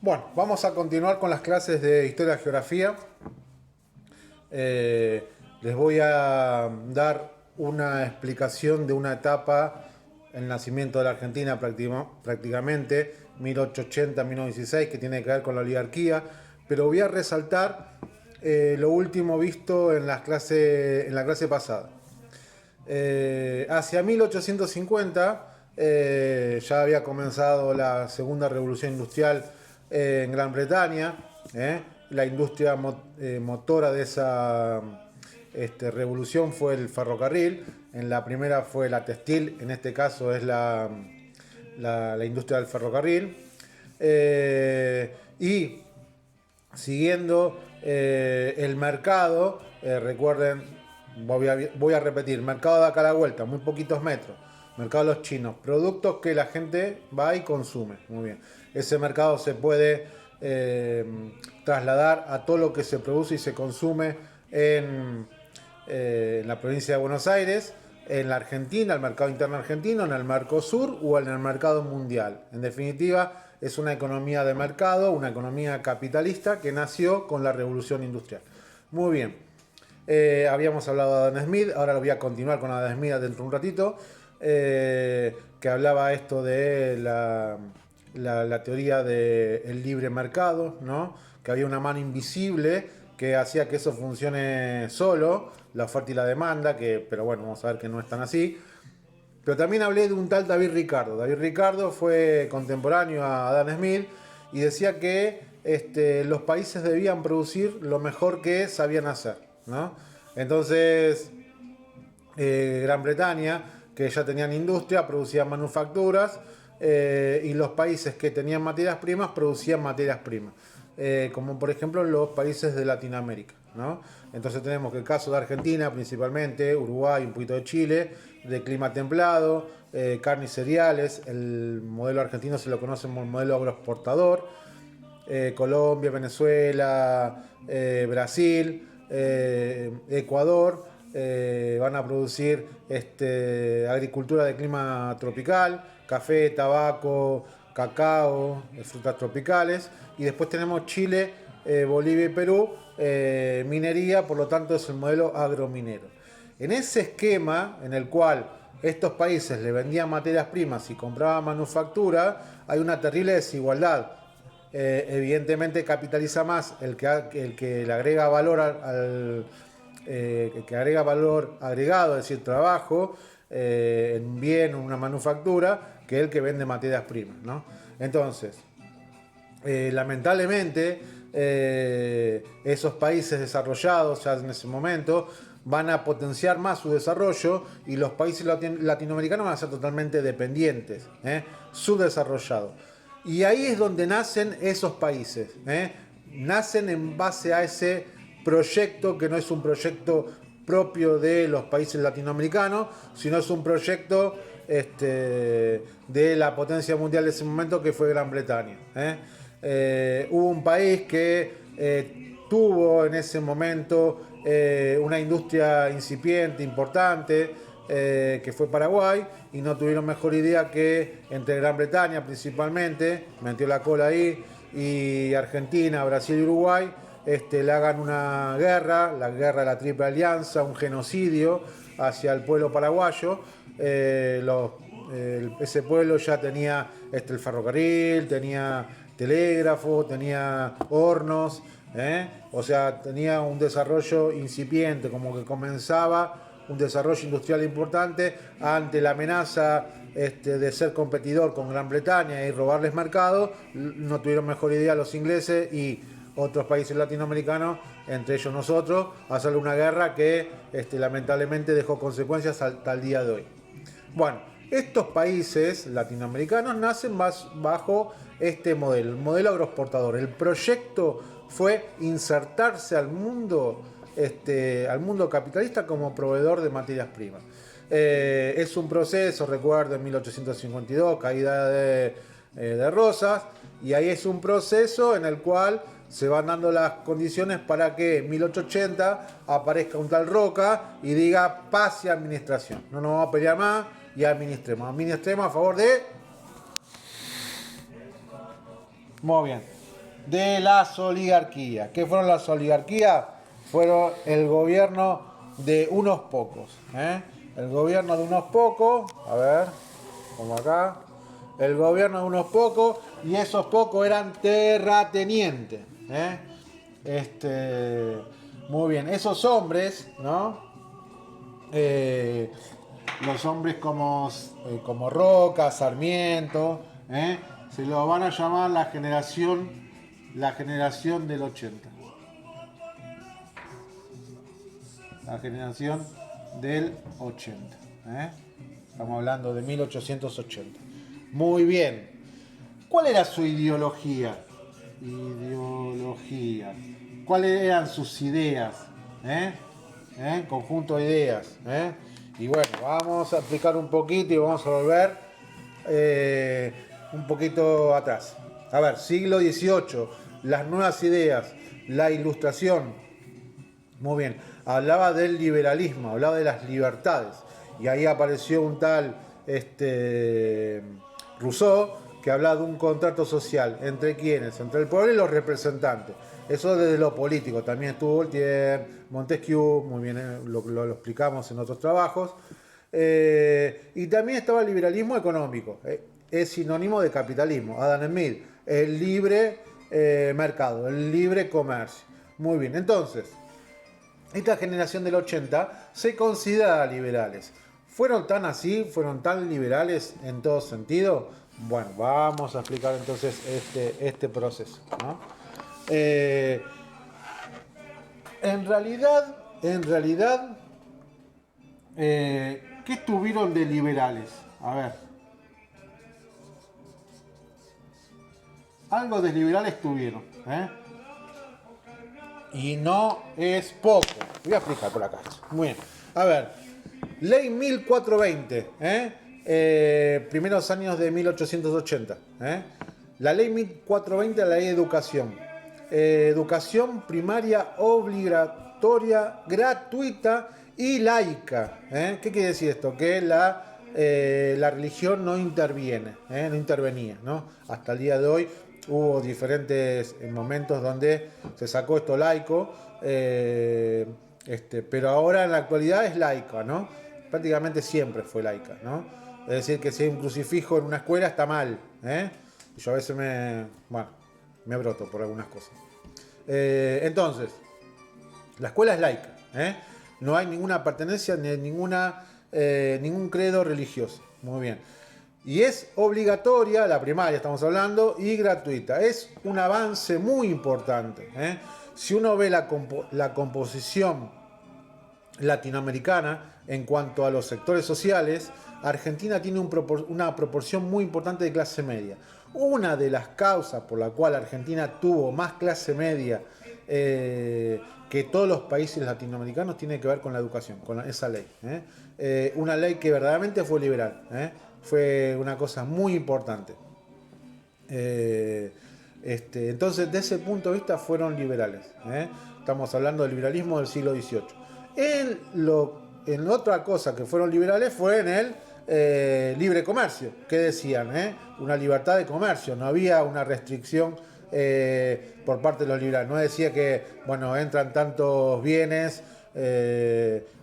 Bueno, vamos a continuar con las clases de Historia y Geografía. Les voy a dar una explicación de una etapa, el nacimiento de la Argentina prácticamente, 1880-1916, que tiene que ver con la oligarquía, pero voy a resaltar lo último visto en la clase pasada. Hacia 1850 ya había comenzado la segunda revolución industrial en Gran Bretaña. La industria motora de esa revolución fue el ferrocarril. En la primera fue la textil, en este caso es la industria del ferrocarril. Y siguiendo el mercado, recuerden, voy a repetir, mercado de acá a la vuelta, muy poquitos metros, mercado de los chinos, productos que la gente va y consume, muy bien. Ese mercado se puede trasladar a todo lo que se produce y se consume en la provincia de Buenos Aires, en la Argentina, el mercado interno argentino, en el Mercosur o en el mercado mundial. En definitiva, es una economía de mercado, una economía capitalista que nació con la revolución industrial. Muy bien, habíamos hablado de Adam Smith, ahora lo voy a continuar con Adam Smith dentro de un ratito, que hablaba esto de la teoría del libre mercado, ¿no? Que había una mano invisible que hacía que eso funcione solo, la oferta y la demanda, pero bueno, vamos a ver que no es tan así. Pero también hablé de un tal David Ricardo. David Ricardo fue contemporáneo a Adam Smith y decía que los países debían producir lo mejor que sabían hacer, ¿no? Entonces, Gran Bretaña, que ya tenían industria, producían manufacturas, y los países que tenían materias primas producían materias primas, como por ejemplo los países de Latinoamérica, ¿no? Entonces tenemos que el caso de Argentina principalmente, Uruguay, un poquito de Chile, de clima templado, carne y cereales. El modelo argentino se lo conoce como el modelo agroexportador. Colombia, Venezuela, Brasil, Ecuador van a producir agricultura de clima tropical, café, tabaco, cacao, frutas tropicales. Y después tenemos Chile, Bolivia y Perú, minería, por lo tanto es el modelo agrominero. En ese esquema en el cual estos países le vendían materias primas y compraban manufactura, hay una terrible desigualdad. Evidentemente capitaliza más el que le agrega valor el que agrega valor agregado, es decir, trabajo, en un bien, en una manufactura, que el que vende materias primas, ¿no? Entonces, lamentablemente, esos países desarrollados ya en ese momento van a potenciar más su desarrollo y los países latinoamericanos van a ser totalmente dependientes, subdesarrollados. Y ahí es donde nacen esos países, nacen en base a ese proyecto que no es un proyecto propio de los países latinoamericanos, sino es un proyecto de la potencia mundial de ese momento, que fue Gran Bretaña. Hubo un país que tuvo en ese momento una industria incipiente, importante, que fue Paraguay, y no tuvieron mejor idea que entre Gran Bretaña principalmente, metió la cola ahí, y Argentina, Brasil y Uruguay, le hagan una guerra, la guerra de la Triple Alianza, un genocidio hacia el pueblo paraguayo. Ese pueblo ya tenía el ferrocarril, tenía telégrafo, tenía hornos, o sea, tenía un desarrollo incipiente, como que comenzaba un desarrollo industrial importante ante la amenaza de ser competidor con Gran Bretaña y robarles mercado. No tuvieron mejor idea los ingleses y otros países latinoamericanos, entre ellos nosotros, hacerle una guerra que lamentablemente dejó consecuencias hasta el día de hoy. Bueno, estos países latinoamericanos nacen más bajo este modelo, el modelo agroexportador. El proyecto fue insertarse al mundo capitalista como proveedor de materias primas. Es un proceso, recuerdo, en 1852, caída de Rosas, y ahí es un proceso en el cual se van dando las condiciones para que en 1880 aparezca un tal Roca y diga paz y administración. No nos vamos a pelear más y administremos. Administremos a favor de... Muy bien. de las oligarquías. ¿Qué fueron las oligarquías? Fueron el gobierno de unos pocos. El gobierno de unos pocos, a ver, como acá, el gobierno de unos pocos, y esos pocos eran terratenientes. Muy bien, esos hombres, ¿no? Los hombres como Roca, Sarmiento, se lo van a llamar la generación del 80. La generación del 80. Estamos hablando de 1880. Muy bien. ¿Cuál era su ideología? ¿Cuáles eran sus ideas? Conjunto de ideas. Y bueno, vamos a explicar un poquito y vamos a volver un poquito atrás. A ver, siglo XVIII, las nuevas ideas, la ilustración. Muy bien, hablaba del liberalismo, hablaba de las libertades. Y ahí apareció un tal Rousseau, que hablaba de un contrato social. ¿Entre quiénes? Entre el pueblo y los representantes. Eso desde lo político. También estuvo Voltaire, Montesquieu, muy bien, lo explicamos en otros trabajos. Y también estaba el liberalismo económico. Es sinónimo de capitalismo. Adam Smith, el libre mercado, el libre comercio. Muy bien, entonces, esta generación del 80 se considera liberales. ¿Fueron tan así? ¿Fueron tan liberales en todo sentido? Bueno, vamos a explicar entonces este proceso, ¿no? En realidad, ¿qué tuvieron de liberales? A ver. Algo de liberales tuvieron, y no es poco. Voy a explicar por acá. Muy bien. A ver, ley 1420, primeros años de 1880. La ley 1420 es la ley de educación. Educación primaria obligatoria, gratuita y laica. ¿Qué quiere decir esto? Que la religión no interviene, no intervenía, ¿no? Hasta el día de hoy hubo diferentes momentos donde se sacó esto laico, pero ahora en la actualidad es laica, ¿no? Prácticamente siempre fue laica, ¿no? Es decir, que si hay un crucifijo en una escuela está mal, y yo a veces me broto por algunas cosas. Entonces, la escuela es laica, no hay ninguna pertenencia ni ningún credo religioso. Muy bien. Y es obligatoria, la primaria estamos hablando, y gratuita. Es un avance muy importante. Si uno ve la composición latinoamericana en cuanto a los sectores sociales, Argentina tiene una proporción muy importante de clase media. Una de las causas por la cual Argentina tuvo más clase media que todos los países latinoamericanos tiene que ver con la educación, con esa ley. Una ley que verdaderamente fue liberal. Fue una cosa muy importante. Entonces, de ese punto de vista, fueron liberales. Estamos hablando del liberalismo del siglo XVIII. En otra cosa que fueron liberales fue en el libre comercio. ¿Qué decían? Una libertad de comercio. No había una restricción por parte de los liberales. No decía que, bueno, entran tantos bienes,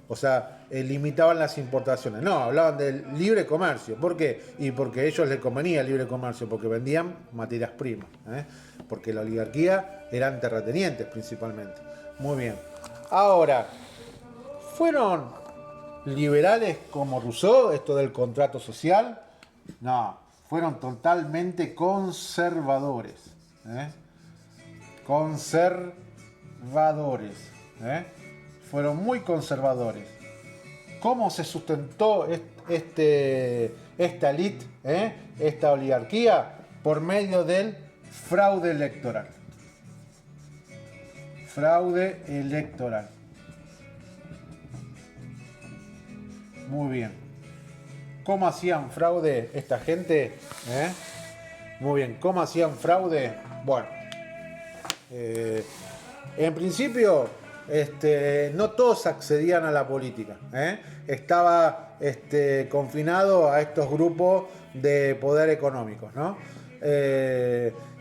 o sea, limitaban las importaciones. No, hablaban del libre comercio. ¿Por qué? Y porque a ellos les convenía el libre comercio, porque vendían materias primas. Porque la oligarquía eran terratenientes principalmente. Muy bien. Ahora, ¿fueron liberales como Rousseau, esto del contrato social? No, fueron totalmente conservadores. Conservadores. Fueron muy conservadores. ¿Cómo se sustentó esta élite, esta oligarquía? Por medio del fraude electoral. Fraude electoral. Muy bien. ¿Cómo hacían fraude esta gente? Muy bien. ¿Cómo hacían fraude? Bueno. En principio, no todos accedían a la política. Estaba confinado a estos grupos de poder económicos, ¿no?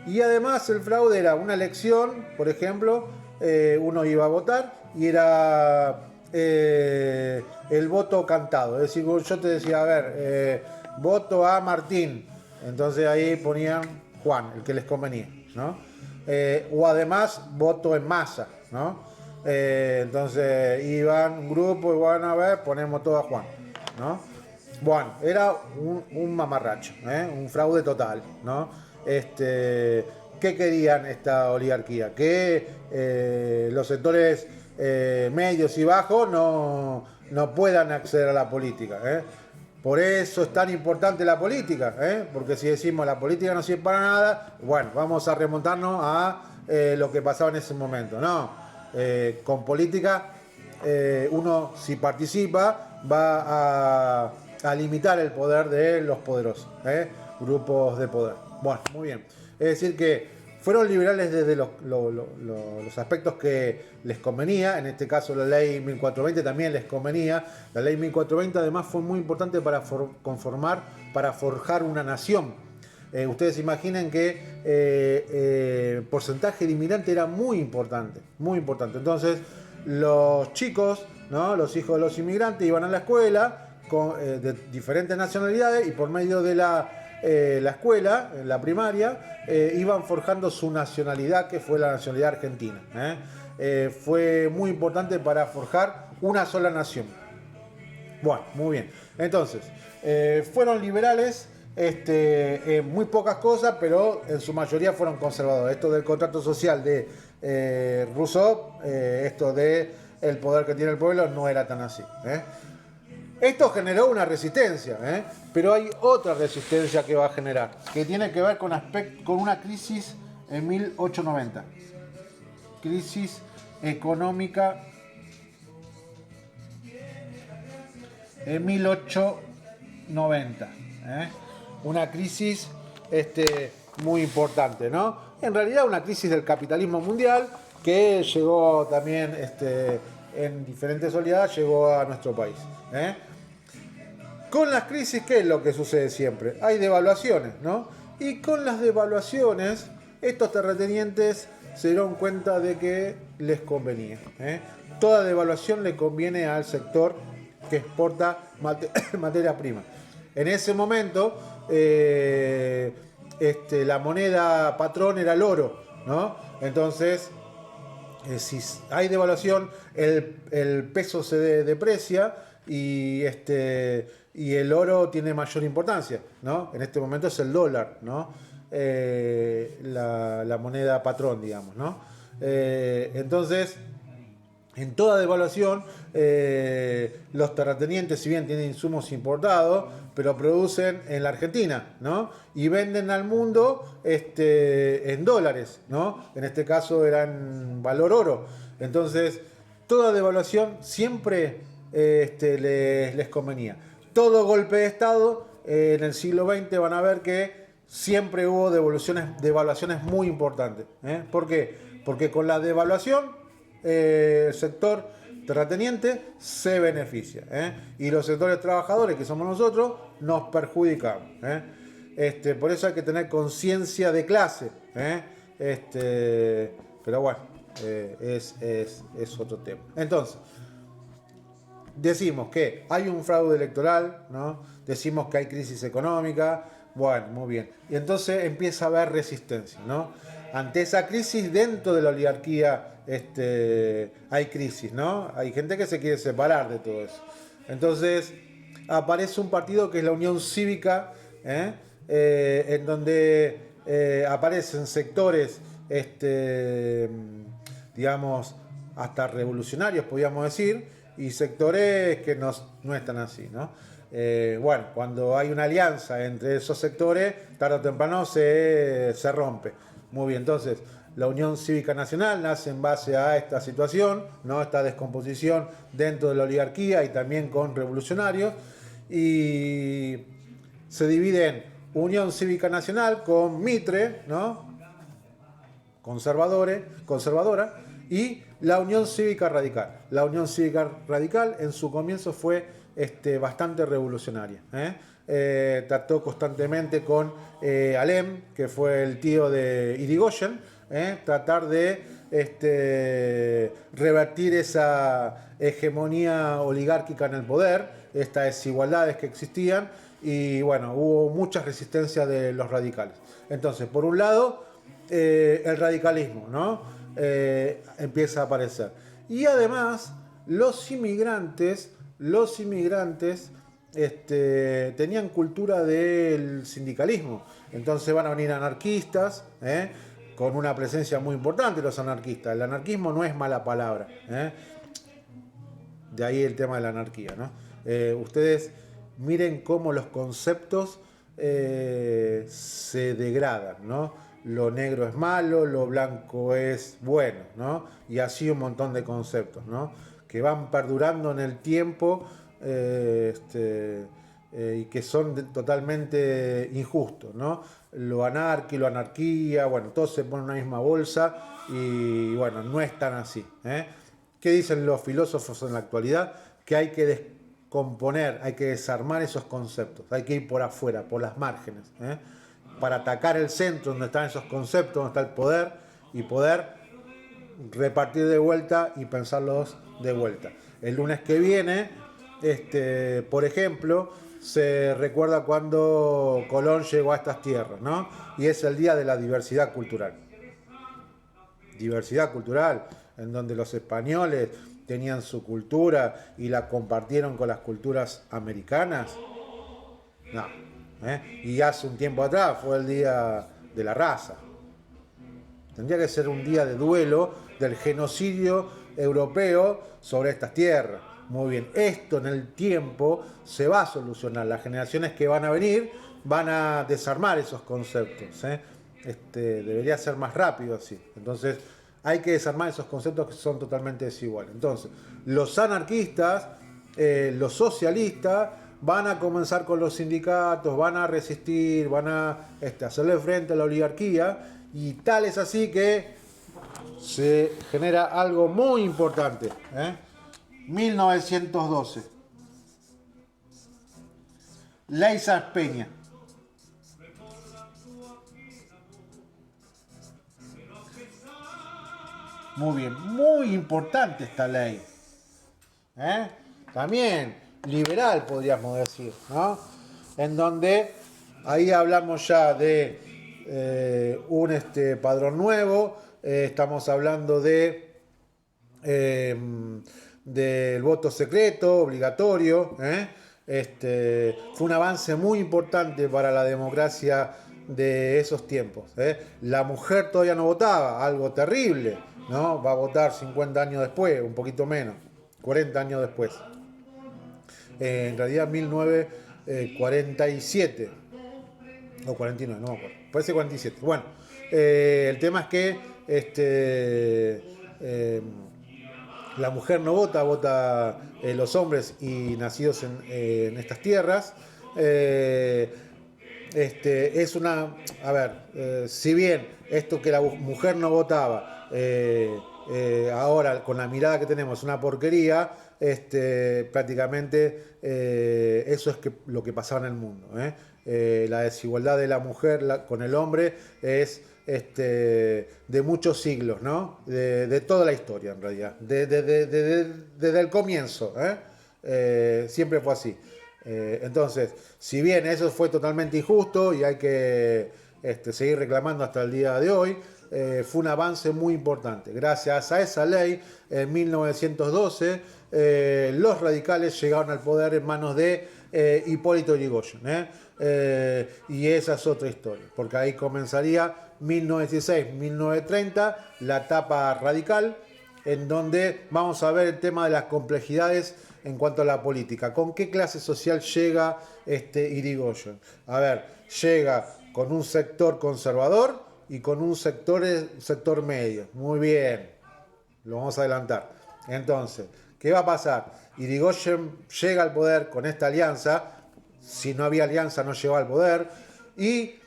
Y además el fraude era una elección, por ejemplo, uno iba a votar y era el voto cantado. Es decir, yo te decía, a ver, voto a Martín. Entonces ahí ponían Juan, el que les convenía, ¿no? O además voto en masa, ¿no? Entonces iban un grupo y bueno, a ver, ponemos todo a Juan, ¿no? Bueno, era un mamarracho, un fraude total, ¿no? ¿Qué querían esta oligarquía? Que los sectores medios y bajos no puedan acceder a la política. Por eso es tan importante la política, porque si decimos la política no sirve para nada, bueno, vamos a remontarnos a lo que pasaba en ese momento. No, con política uno si participa va a limitar el poder de los poderosos, grupos de poder. Bueno, muy bien. Es decir que fueron liberales desde los aspectos que les convenía. En este caso la ley 1420 también les convenía. La ley 1420 además fue muy importante para forjar una nación. Ustedes imaginen que el porcentaje de inmigrantes era muy importante, muy importante. Entonces los chicos, ¿no? Los hijos de los inmigrantes iban a la escuela de diferentes nacionalidades y por medio de la escuela, la primaria, iban forjando su nacionalidad, que fue la nacionalidad argentina. Fue muy importante para forjar una sola nación. Bueno, muy bien. Entonces, fueron liberales muy pocas cosas, pero en su mayoría fueron conservadores. Esto del contrato social de Rousseau, esto de el poder que tiene el pueblo, no era tan así. Esto generó una resistencia, pero hay otra resistencia que va a generar, que tiene que ver con una crisis en 1890. Crisis económica en 1890. Una crisis muy importante, ¿no? En realidad una crisis del capitalismo mundial que llegó también en diferentes oleadas, llegó a nuestro país. Con las crisis, ¿qué es lo que sucede siempre? Hay devaluaciones, ¿no? Y con las devaluaciones, estos terratenientes se dieron cuenta de que les convenía. Toda devaluación le conviene al sector que exporta materia prima. En ese momento, la moneda patrón era el oro, ¿no? Entonces, si hay devaluación, el peso se deprecia y el oro tiene mayor importancia, ¿no? En este momento es el dólar, ¿no? La moneda patrón, digamos, ¿no? Entonces, en toda devaluación, los terratenientes, si bien tienen insumos importados, pero producen en la Argentina, ¿no? Y venden al mundo en dólares, ¿no? En este caso eran valor oro. Entonces, toda devaluación siempre les convenía. Todo golpe de Estado en el siglo XX van a ver que siempre hubo devaluaciones muy importantes. ¿Por qué? Porque con la devaluación el sector terrateniente se beneficia, y los sectores trabajadores, que somos nosotros, nos perjudicamos. Por eso hay que tener conciencia de clase. Pero bueno, es otro tema. Entonces, decimos que hay un fraude electoral, ¿no? Decimos que hay crisis económica. Bueno, muy bien. Y entonces empieza a haber resistencia, ¿no? Ante esa crisis, dentro de la oligarquía hay crisis, ¿no? Hay gente que se quiere separar de todo eso. Entonces aparece un partido que es la Unión Cívica, en donde aparecen sectores, digamos, hasta revolucionarios, podríamos decir, y sectores que no están así, ¿no? Bueno, cuando hay una alianza entre esos sectores, tarde o temprano se rompe. Muy bien, entonces la Unión Cívica Nacional nace en base a esta situación, ¿no? Esta descomposición dentro de la oligarquía y también con revolucionarios, y se divide en Unión Cívica Nacional con Mitre, ¿no? Conservadora, y la Unión Cívica Radical. La Unión Cívica Radical en su comienzo fue bastante revolucionaria. Trató constantemente con Alem, que fue el tío de Irigoyen, tratar de revertir esa hegemonía oligárquica en el poder, estas desigualdades que existían, y bueno, hubo muchas resistencias de los radicales. Entonces, por un lado, el radicalismo, ¿no? Empieza a aparecer. Y además, los inmigrantes tenían cultura del sindicalismo. Entonces van a venir anarquistas, con una presencia muy importante los anarquistas. El anarquismo no es mala palabra. De ahí el tema de la anarquía, ¿no? Ustedes miren cómo los conceptos se degradan, ¿no? Lo negro es malo, lo blanco es bueno, ¿no? Y así un montón de conceptos, ¿no? Que van perdurando en el tiempo y que son totalmente injustos, ¿no? Lo anarquía, anarquía, bueno, todo se pone en una misma bolsa y bueno, no es tan así. ¿Qué dicen los filósofos en la actualidad? Que hay que descomponer, hay que desarmar esos conceptos, hay que ir por afuera, por las márgenes, para atacar el centro donde están esos conceptos, donde está el poder, y poder repartir de vuelta y pensarlos de vuelta. El lunes que viene, por ejemplo, se recuerda cuando Colón llegó a estas tierras, ¿no? Y es el día de la diversidad cultural. Diversidad cultural, en donde los españoles tenían su cultura y la compartieron con las culturas americanas. No. Y hace un tiempo atrás fue el día de la raza. Tendría que ser un día de duelo del genocidio europeo sobre estas tierras. Muy bien, esto en el tiempo se va a solucionar. Las generaciones que van a venir van a desarmar esos conceptos. Debería ser más rápido así. Entonces, hay que desarmar esos conceptos que son totalmente desiguales. Entonces, los anarquistas, los socialistas, van a comenzar con los sindicatos, van a resistir, van a hacerle frente a la oligarquía, y tal es así que se genera algo muy importante. 1912. Ley Sanz Peña. Muy bien, muy importante esta ley. También liberal, podríamos decir, ¿no? En donde ahí hablamos ya de un padrón nuevo, estamos hablando de del voto secreto obligatorio. Fue un avance muy importante para la democracia de esos tiempos. La mujer todavía no votaba, algo terrible, ¿no? Va a votar 50 años después, un poquito menos, 40 años después. En realidad 1947 o 49, no me acuerdo, parece 47. Bueno, el tema es que la mujer no vota, vota los hombres y nacidos en estas tierras. Es una, a ver, si bien esto que la mujer no votaba, ahora con la mirada que tenemos es una porquería, prácticamente eso es lo que pasaba en el mundo. La desigualdad de la mujer con el hombre es de muchos siglos, ¿no? De toda la historia, en realidad, desde el comienzo. Siempre fue así. Entonces, si bien eso fue totalmente injusto y hay que seguir reclamando hasta el día de hoy, fue un avance muy importante. Gracias a esa ley, en 1912, los radicales llegaron al poder en manos de Hipólito Yrigoyen. Y esa es otra historia, porque ahí comenzaría 1916-1930, la etapa radical, en donde vamos a ver el tema de las complejidades en cuanto a la política. ¿Con qué clase social llega Irigoyen? A ver, llega con un sector conservador y con un sector medio. Muy bien, lo vamos a adelantar. Entonces, ¿qué va a pasar? Irigoyen llega al poder con esta alianza. Si no había alianza, no llegó al poder. ¿Y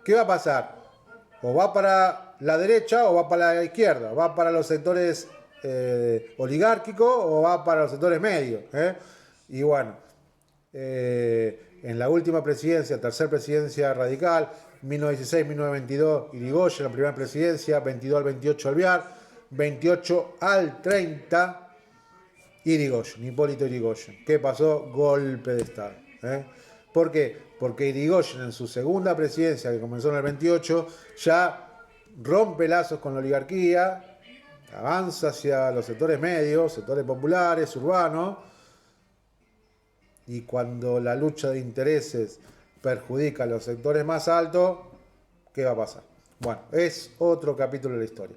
qué va a pasar? O va para la derecha o va para la izquierda. Va para los sectores oligárquicos o va para los sectores medios. Y bueno, en la última presidencia, tercera presidencia radical, 1916-1922, Irigoyen, la primera presidencia, 22 al 28 Alvear, 28 al 30 Irigoyen, Hipólito Yrigoyen. ¿Qué pasó? Golpe de Estado. ¿Por qué? Porque Irigoyen en su segunda presidencia, que comenzó en el 28, ya rompe lazos con la oligarquía, avanza hacia los sectores medios, sectores populares, urbanos, y cuando la lucha de intereses perjudica a los sectores más altos, ¿qué va a pasar? Bueno, es otro capítulo de la historia.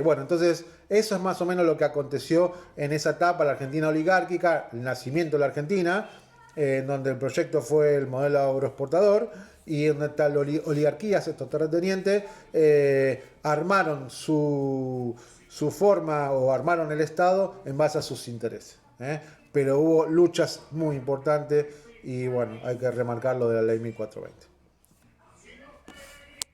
Bueno, entonces eso es más o menos lo que aconteció en esa etapa, la Argentina oligárquica, el nacimiento de la Argentina, donde el proyecto fue el modelo agroexportador y donde tal oligarquías, estos terratenientes, armaron su forma o armaron el Estado en base a sus intereses. Pero hubo luchas muy importantes y bueno, hay que remarcar lo de la ley 1420.